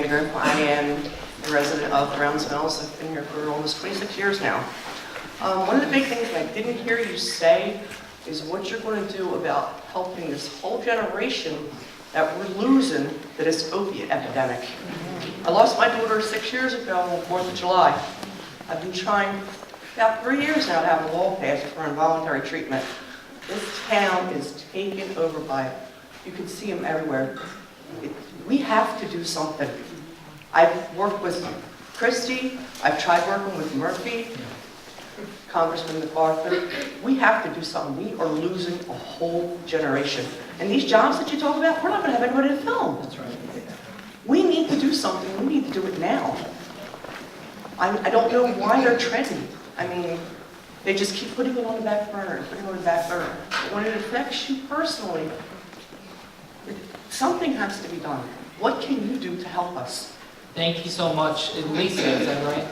Commissioner. I am a resident of Browns Mills. I've been here for almost 26 years now. One of the big things I didn't hear you say is what you're going to do about helping this whole generation that we're losing to this opiate epidemic. I lost my daughter 6 years ago on the 4th of July. I've been trying about 3 years now to have a law passed for involuntary treatment. This town is taken over by it. You can see them everywhere. We have to do something. I've worked with Christie. I've tried working with Murphy, Congressman McArthur. We have to do something. We are losing a whole generation. And these jobs that you talk about, we're not going to have anybody to fill them. That's right. We need to do something. We need to do it now. I don't know why they're treading. I mean, they just keep putting it on the back burner and putting it on the back burner. But when it affects you personally, something has to be done. What can you do to help us? Thank you so much. Lisa, is that right?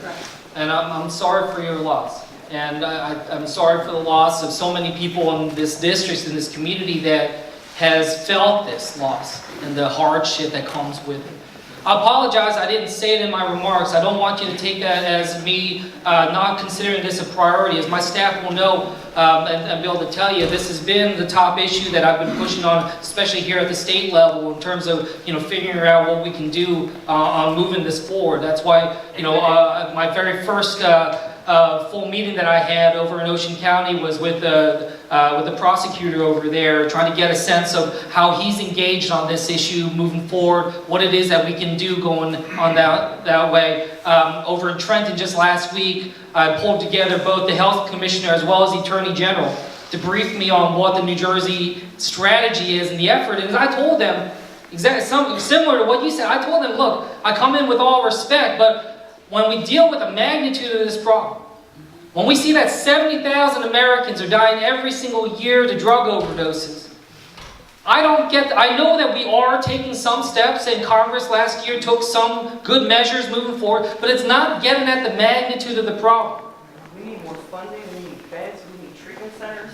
And I'm sorry for your loss. And I'm sorry for the loss of so many people in this district, in this community that has felt this loss and the hardship that comes with it. I apologize, I didn't say it in my remarks. I don't want you to take that as me not considering this a priority. As my staff will know and be able to tell you, this has been the top issue that I've been pushing on, especially here at the state level, in terms of figuring out what we can do on moving this forward. That's why my very first full meeting that I had over in Ocean County was with the prosecutor over there, trying to get a sense of how he's engaged on this issue moving forward, what it is that we can do going on that way. Over in Trenton just last week, I pulled together both the health commissioner as well as the attorney general to brief me on what the New Jersey strategy is and the effort. And I told them exactly something similar to what you said. I told them, look, I come in with all respect, but when we deal with the magnitude of this problem, when we see that 70,000 Americans are dying every single year to drug overdoses, I know that we are taking some steps, and Congress last year took some good measures moving forward, but it's not getting at the magnitude of the problem. We need more funding, we need beds, we need treatment centers.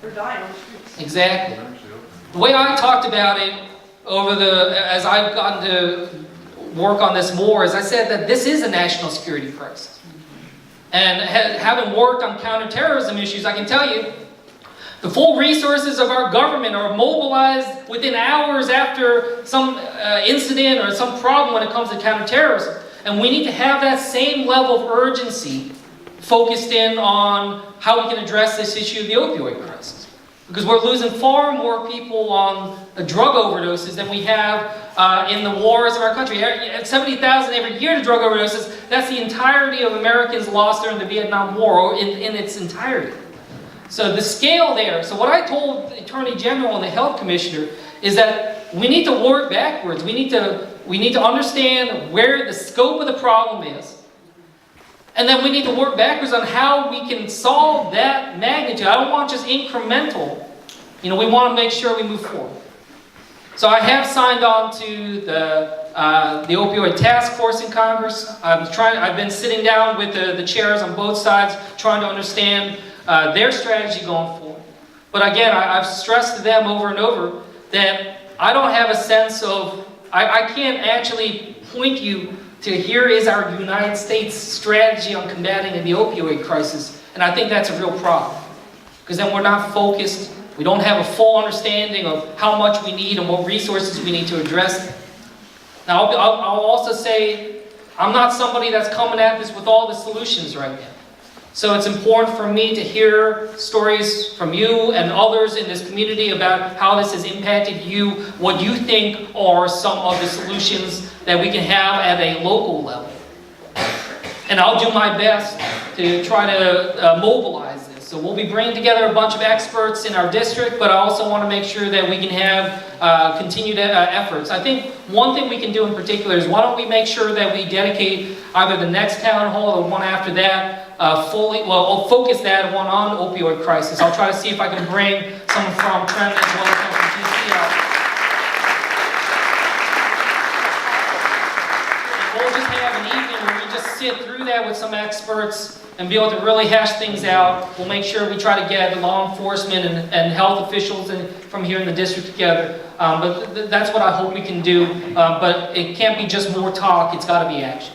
They're dying on the streets. Exactly. The way I talked about it as I've gotten to work on this more, is I said that this is a national security crisis. And having worked on counterterrorism issues, I can tell you, the full resources of our government are mobilized within hours after some incident or some problem when it comes to counterterrorism. And we need to have that same level of urgency focused in on how we can address this issue of the opioid crisis. Because we're losing far more people on drug overdoses than we have in the wars of our country. 70,000 every year to drug overdoses, that's the entirety of Americans lost during the Vietnam War in its entirety. So the scale there, so what I told the Attorney General and the Health Commissioner is that we need to work backwards. We need to understand where the scope of the problem is. And then we need to work backwards on how we can solve that magnitude. I don't want just incremental. We want to make sure we move forward. So I have signed on to the opioid task force in Congress. I've been sitting down with the chairs on both sides, trying to understand their strategy going forward. But again, I've stressed to them over and over that I don't have a sense of, I can't actually point you to here is our United States strategy on combating the opioid crisis. And I think that's a real problem. Because then we're not focused, we don't have a full understanding of how much we need and what resources we need to address. Now, I'll also say, I'm not somebody that's coming at this with all the solutions right now. So it's important for me to hear stories from you and others in this community about how this has impacted you, what you think are some of the solutions that we can have at a local level. And I'll do my best to try to mobilize this. So we'll be bringing together a bunch of experts in our district, but I also want to make sure that we can have continued efforts. I think one thing we can do in particular is why don't we make sure that we dedicate either the next town hall or one after that I'll focus that one on opioid crisis. I'll try to see if I can bring someone from Trenton as well as someone from D.C. out. And we'll just have an evening where we just sit through that with some experts and be able to really hash things out. We'll make sure we try to get law enforcement and health officials from here in the district together. But that's what I hope we can do. But it can't be just more talk, it's got to be action.